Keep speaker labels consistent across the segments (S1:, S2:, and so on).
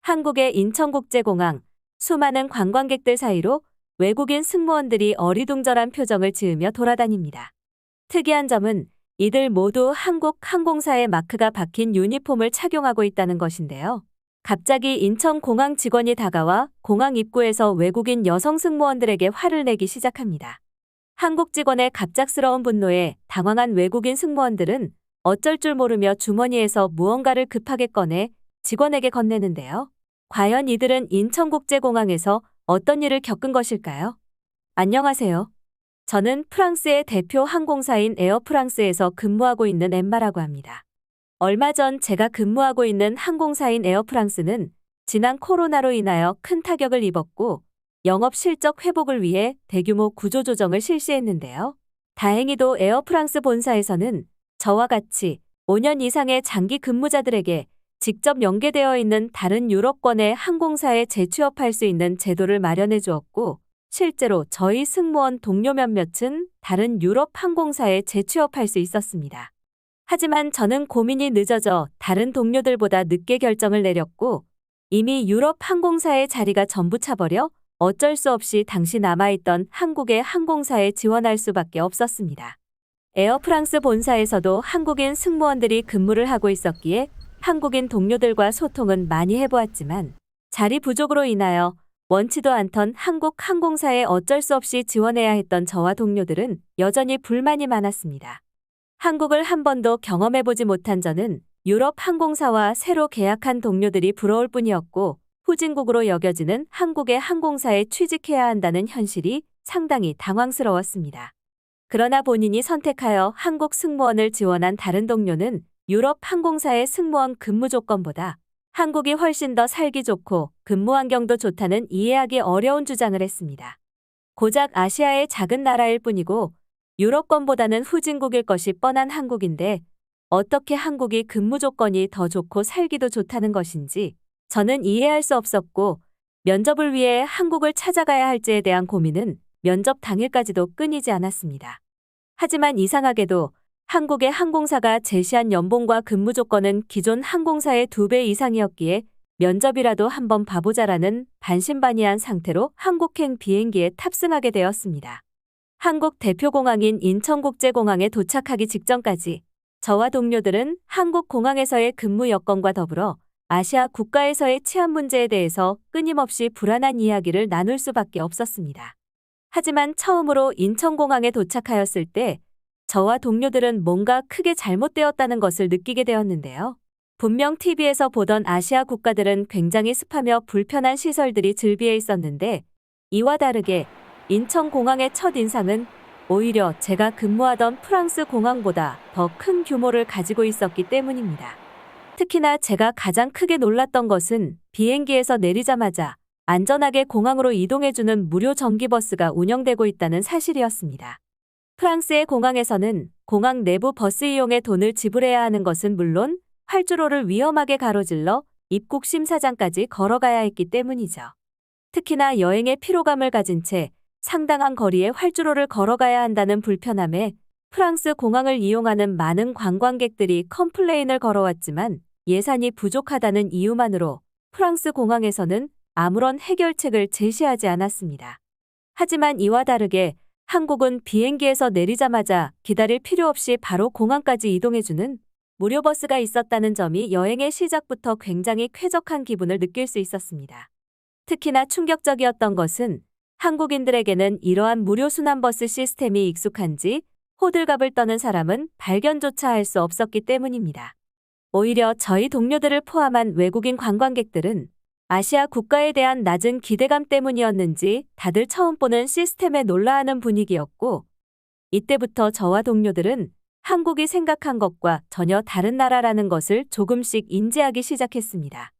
S1: 한국의 인천국제공항, 수많은 관광객들 사이로 외국인 승무원들이 어리둥절한 표정을 지으며 돌아다닙니다. 특이한 점은 이들 모두 한국 항공사의 마크가 박힌 유니폼을 착용하고 있다는 것인데요. 갑자기 인천공항 직원이 다가와 공항 입구에서 외국인 여성 승무원들에게 화를 내기 시작합니다. 한국 직원의 갑작스러운 분노에 당황한 외국인 승무원들은 어쩔 줄 모르며 주머니에서 무언가를 급하게 꺼내 직원에게 건네는데요. 과연 이들은 인천국제공항에서 어떤 일을 겪은 것일까요? 안녕하세요. 저는 프랑스의 대표 항공사인 에어프랑스에서 근무하고 있는 엠마라고 합니다. 얼마 전 제가 근무하고 있는 항공사인 에어프랑스는 지난 코로나로 인하여 큰 타격을 입었고 영업 실적 회복을 위해 대규모 구조조정을 실시했는데요. 다행히도 에어프랑스 본사에서는 저와 같이 5년 이상의 장기 근무자들에게 직접 연계되어 있는 다른 유럽권의 항공사에 재취업할 수 있는 제도를 마련해 주었고 실제로 저희 승무원 동료 몇몇은 다른 유럽 항공사에 재취업할 수 있었습니다. 하지만 저는 고민이 늦어져 다른 동료들보다 늦게 결정을 내렸고 이미 유럽 항공사의 자리가 전부 차버려 어쩔 수 없이 당시 남아있던 한국의 항공사에 지원할 수밖에 없었습니다. 에어프랑스 본사에서도 한국인 승무원들이 근무를 하고 있었기에 한국인 동료들과 소통은 많이 해보았지만 자리 부족으로 인하여 원치도 않던 한국 항공사에 어쩔 수 없이 지원해야 했던 저와 동료들은 여전히 불만이 많았습니다. 한국을 한 번도 경험해보지 못한 저는 유럽 항공사와 새로 계약한 동료들이 부러울 뿐이었고 후진국으로 여겨지는 한국의 항공사에 취직해야 한다는 현실이 상당히 당황스러웠습니다. 그러나 본인이 선택하여 한국 승무원을 지원한 다른 동료는 유럽 항공사의 승무원 근무 조건보다 한국이 훨씬 더 살기 좋고 근무 환경도 좋다는 이해하기 어려운 주장을 했습니다. 고작 아시아의 작은 나라일 뿐이고 유럽권보다는 후진국일 것이 뻔한 한국인데 어떻게 한국이 근무 조건이 더 좋고 살기도 좋다는 것인지 저는 이해할 수 없었고 면접을 위해 한국을 찾아가야 할지에 대한 고민은 면접 당일까지도 끊이지 않았습니다. 하지만 이상하게도 한국의 항공사가 제시한 연봉과 근무 조건은 기존 항공사의 2배 이상이었기에 면접이라도 한번 봐보자라는 반신반의한 상태로 한국행 비행기에 탑승하게 되었습니다. 한국 대표공항인 인천국제공항에 도착하기 직전까지 저와 동료들은 한국 공항에서의 근무 여건과 더불어 아시아 국가에서의 치안 문제에 대해서 끊임없이 불안한 이야기를 나눌 수밖에 없었습니다. 하지만 처음으로 인천공항에 도착하였을 때 저와 동료들은 뭔가 크게 잘못되었다는 것을 느끼게 되었는데요. 분명 TV에서 보던 아시아 국가들은 굉장히 습하며 불편한 시설들이 즐비해 있었는데 이와 다르게 인천공항의 첫인상은 오히려 제가 근무하던 프랑스 공항보다 더 큰 규모를 가지고 있었기 때문입니다. 특히나 제가 가장 크게 놀랐던 것은 비행기에서 내리자마자 안전하게 공항으로 이동해주는 무료 전기버스가 운영되고 있다는 사실이었습니다. 프랑스의 공항에서는 공항 내부 버스 이용에 돈을 지불해야 하는 것은 물론 활주로를 위험하게 가로질러 입국 심사장까지 걸어가야 했기 때문이죠. 특히나 여행의 피로감을 가진 채 상당한 거리의 활주로를 걸어가야 한다는 불편함에 프랑스 공항을 이용하는 많은 관광객들이 컴플레인을 걸어왔지만 예산이 부족하다는 이유만으로 프랑스 공항에서는 아무런 해결책을 제시하지 않았습니다. 하지만 이와 다르게 한국은 비행기에서 내리자마자 기다릴 필요 없이 바로 공항까지 이동해주는 무료 버스가 있었다는 점이 여행의 시작부터 굉장히 쾌적한 기분을 느낄 수 있었습니다. 특히나 충격적이었던 것은 한국인들에게는 이러한 무료 순환버스 시스템이 익숙한지 호들갑을 떠는 사람은 발견조차 할 수 없었기 때문입니다. 오히려 저희 동료들을 포함한 외국인 관광객들은 아시아 국가에 대한 낮은 기대감 때문이었는지 다들 처음 보는 시스템에 놀라하는 분위기였고 이때부터 저와 동료들은 한국이 생각한 것과 전혀 다른 나라라는 것을 조금씩 인지하기 시작했습니다.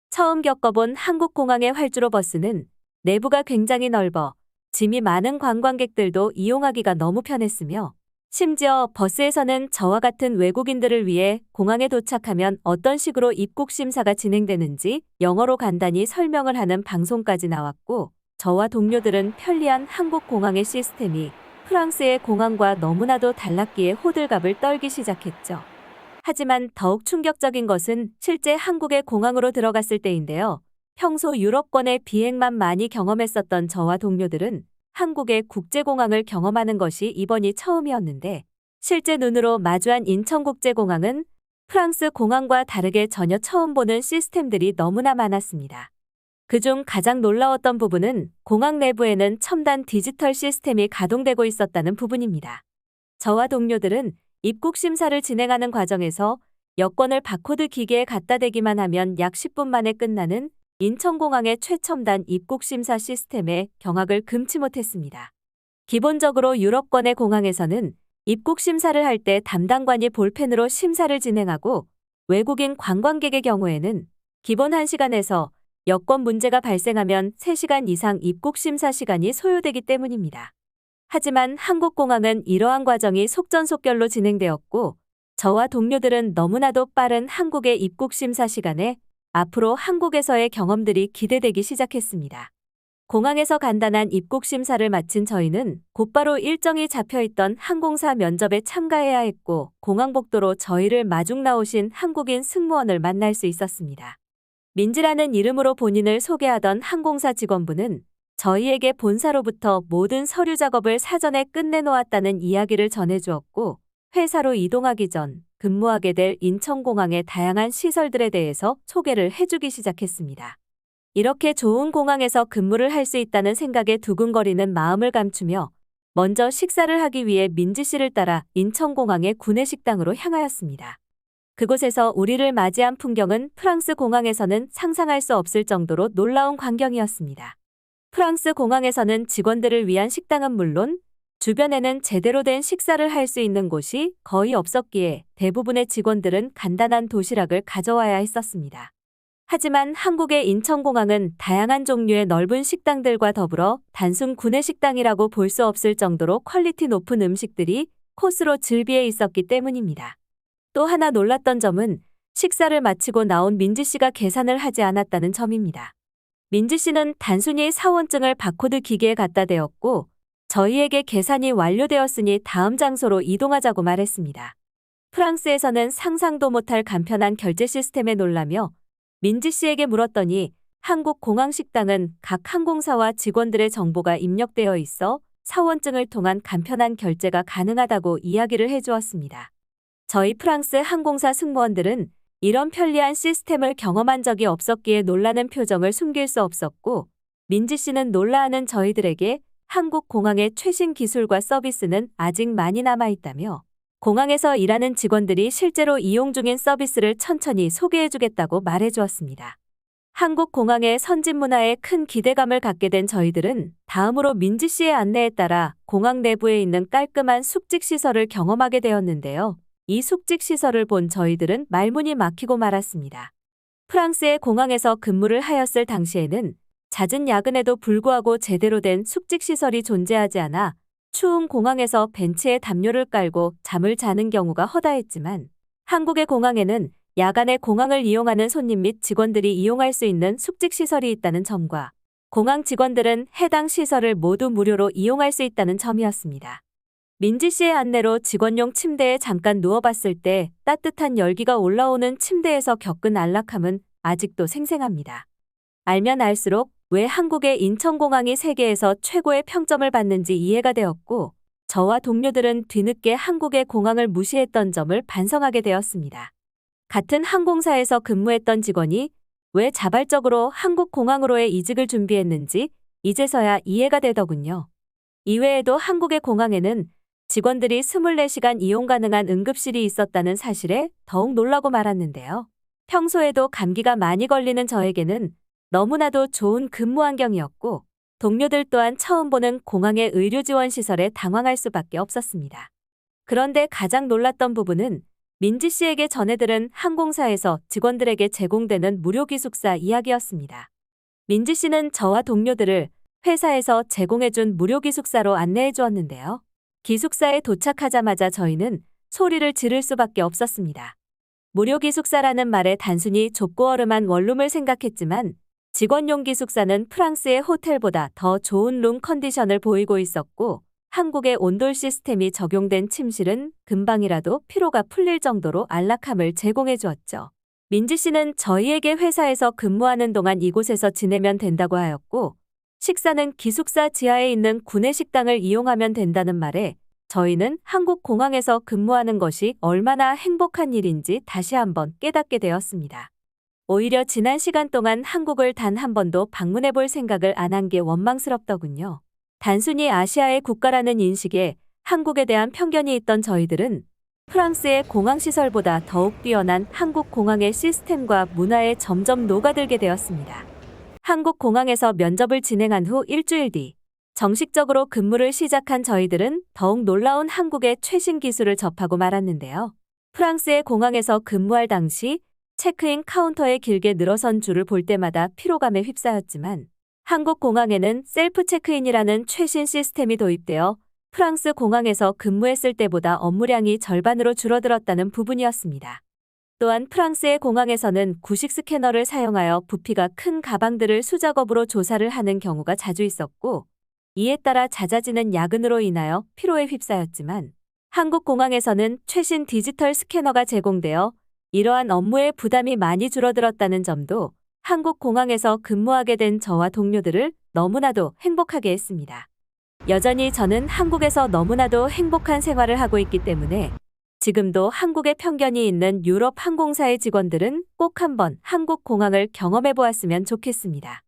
S1: 처음 겪어본 한국 공항의 활주로 버스는 내부가 굉장히 넓어 짐이 많은 관광객들도 이용하기가 너무 편했으며 심지어 버스에서는 저와 같은 외국인들을 위해 공항에 도착하면 어떤 식으로 입국 심사가 진행되는지 영어로 간단히 설명을 하는 방송까지 나왔고 저와 동료들은 편리한 한국 공항의 시스템이 프랑스의 공항과 너무나도 달랐기에 호들갑을 떨기 시작했죠. 하지만 더욱 충격적인 것은 실제 한국의 공항으로 들어갔을 때인데요. 평소 유럽권의 비행만 많이 경험했었던 저와 동료들은 한국의 국제공항을 경험하는 것이 이번이 처음이었는데, 실제 눈으로 마주한 인천국제공항은 프랑스 공항과 다르게 전혀 처음 보는 시스템들이 너무나 많았습니다. 그중 가장 놀라웠던 부분은 공항 내부에는 첨단 디지털 시스템이 가동되고 있었다는 부분입니다. 저와 동료들은 입국 심사를 진행하는 과정에서 여권을 바코드 기계에 갖다 대기만 하면 약 10분 만에 끝나는 인천공항의 최첨단 입국 심사 시스템에 경악을 금치 못했습니다. 기본적으로 유럽권의 공항에서는 입국 심사를 할 때 담당관이 볼펜으로 심사를 진행하고, 외국인 관광객의 경우에는 기본 1시간에서 여권 문제가 발생하면 3시간 이상 입국 심사 시간이 소요되기 때문입니다. 하지만 한국공항은 이러한 과정이 속전속결로 진행되었고, 저와 동료들은 너무나도 빠른 한국의 입국 심사 시간에 앞으로 한국에서의 경험들이 기대되기 시작했습니다. 공항에서 간단한 입국 심사를 마친 저희는 곧바로 일정이 잡혀있던 항공사 면접에 참가해야 했고, 공항복도로 저희를 마중 나오신 한국인 승무원을 만날 수 있었습니다. 민지라는 이름으로 본인을 소개하던 항공사 직원분은 저희에게 본사로부터 모든 서류 작업을 사전에 끝내놓았다는 이야기를 전해주었고, 회사로 이동하기 전 근무하게 될 인천공항의 다양한 시설들에 대해서 소개를 해주기 시작했습니다. 이렇게 좋은 공항에서 근무를 할 수 있다는 생각에 두근거리는 마음을 감추며 먼저 식사를 하기 위해 민지 씨를 따라 인천공항의 구내식당으로 향하였습니다. 그곳에서 우리를 맞이한 풍경은 프랑스 공항에서는 상상할 수 없을 정도로 놀라운 광경이었습니다. 프랑스 공항에서는 직원들을 위한 식당은 물론 주변에는 제대로 된 식사를 할 수 있는 곳이 거의 없었기에 대부분의 직원들은 간단한 도시락을 가져와야 했었습니다. 하지만 한국의 인천공항은 다양한 종류의 넓은 식당들과 더불어 단순 구내식당이라고 볼 수 없을 정도로 퀄리티 높은 음식들이 코스로 즐비해 있었기 때문입니다. 또 하나 놀랐던 점은 식사를 마치고 나온 민지 씨가 계산을 하지 않았다는 점입니다. 민지 씨는 단순히 사원증을 바코드 기계에 갖다 대었고, 저희에게 계산이 완료되었으니 다음 장소로 이동하자고 말했습니다. 프랑스에서는 상상도 못할 간편한 결제 시스템에 놀라며 민지 씨에게 물었더니 한국 공항 식당은 각 항공사와 직원들의 정보가 입력되어 있어 사원증을 통한 간편한 결제가 가능하다고 이야기를 해주었습니다. 저희 프랑스 항공사 승무원들은 이런 편리한 시스템을 경험한 적이 없었기에 놀라는 표정을 숨길 수 없었고, 민지 씨는 놀라하는 저희들에게 한국 공항의 최신 기술과 서비스는 아직 많이 남아있다며 공항에서 일하는 직원들이 실제로 이용 중인 서비스를 천천히 소개해주겠다고 말해주었습니다. 한국 공항의 선진 문화에 큰 기대감을 갖게 된 저희들은 다음으로 민지 씨의 안내에 따라 공항 내부에 있는 깔끔한 숙직 시설을 경험하게 되었는데요. 이 숙직 시설을 본 저희들은 말문이 막히고 말았습니다. 프랑스의 공항에서 근무를 하였을 당시에는 잦은 야근에도 불구하고 제대로 된 숙직 시설이 존재하지 않아 추운 공항에서 벤치에 담요를 깔고 잠을 자는 경우가 허다했지만, 한국의 공항에는 야간에 공항을 이용하는 손님 및 직원들이 이용할 수 있는 숙직 시설이 있다는 점과 공항 직원들은 해당 시설을 모두 무료로 이용할 수 있다는 점이었습니다. 민지 씨의 안내로 직원용 침대에 잠깐 누워봤을 때 따뜻한 열기가 올라오는 침대에서 겪은 안락함은 아직도 생생합니다. 알면 알수록 왜 한국의 인천공항이 세계에서 최고의 평점을 받는지 이해가 되었고, 저와 동료들은 뒤늦게 한국의 공항을 무시했던 점을 반성하게 되었습니다. 같은 항공사에서 근무했던 직원이 왜 자발적으로 한국 공항으로의 이직을 준비했는지 이제서야 이해가 되더군요. 이외에도 한국의 공항에는 직원들이 24시간 이용 가능한 응급실이 있었다는 사실에 더욱 놀라고 말았는데요. 평소에도 감기가 많이 걸리는 저에게는 너무나도 좋은 근무 환경이었고, 동료들 또한 처음 보는 공항의 의료 지원 시설에 당황할 수밖에 없었습니다. 그런데 가장 놀랐던 부분은 민지 씨에게 전해들은 항공사에서 직원들에게 제공되는 무료 기숙사 이야기였습니다. 민지 씨는 저와 동료들을 회사에서 제공해준 무료 기숙사로 안내해 주었는데요. 기숙사에 도착하자마자 저희는 소리를 지를 수밖에 없었습니다. 무료 기숙사라는 말에 단순히 좁고 얼음한 원룸을 생각했지만, 직원용 기숙사는 프랑스의 호텔보다 더 좋은 룸 컨디션을 보이고 있었고, 한국의 온돌 시스템이 적용된 침실은 금방이라도 피로가 풀릴 정도로 안락함을 제공해 주었죠. 민지 씨는 저희에게 회사에서 근무하는 동안 이곳에서 지내면 된다고 하였고, 식사는 기숙사 지하에 있는 구내식당을 이용하면 된다는 말에 저희는 한국 공항에서 근무하는 것이 얼마나 행복한 일인지 다시 한번 깨닫게 되었습니다. 오히려 지난 시간 동안 한국을 단 한 번도 방문해 볼 생각을 안 한 게 원망스럽더군요. 단순히 아시아의 국가라는 인식에 한국에 대한 편견이 있던 저희들은 프랑스의 공항시설보다 더욱 뛰어난 한국 공항의 시스템과 문화에 점점 녹아들게 되었습니다. 한국 공항에서 면접을 진행한 후 일주일 뒤 정식적으로 근무를 시작한 저희들은 더욱 놀라운 한국의 최신 기술을 접하고 말았는데요. 프랑스의 공항에서 근무할 당시 체크인 카운터에 길게 늘어선 줄을 볼 때마다 피로감에 휩싸였지만 한국 공항에는 셀프 체크인이라는 최신 시스템이 도입되어 프랑스 공항에서 근무했을 때보다 업무량이 절반으로 줄어들었다는 부분이었습니다. 또한 프랑스의 공항에서는 구식 스캐너를 사용하여 부피가 큰 가방들을 수작업으로 조사를 하는 경우가 자주 있었고, 이에 따라 잦아지는 야근으로 인하여 피로에 휩싸였지만 한국 공항에서는 최신 디지털 스캐너가 제공되어 이러한 업무의 부담이 많이 줄어들었다는 점도 한국 공항에서 근무하게 된 저와 동료들을 너무나도 행복하게 했습니다. 여전히 저는 한국에서 너무나도 행복한 생활을 하고 있기 때문에 지금도 한국에 편견이 있는 유럽 항공사의 직원들은 꼭 한번 한국 공항을 경험해 보았으면 좋겠습니다.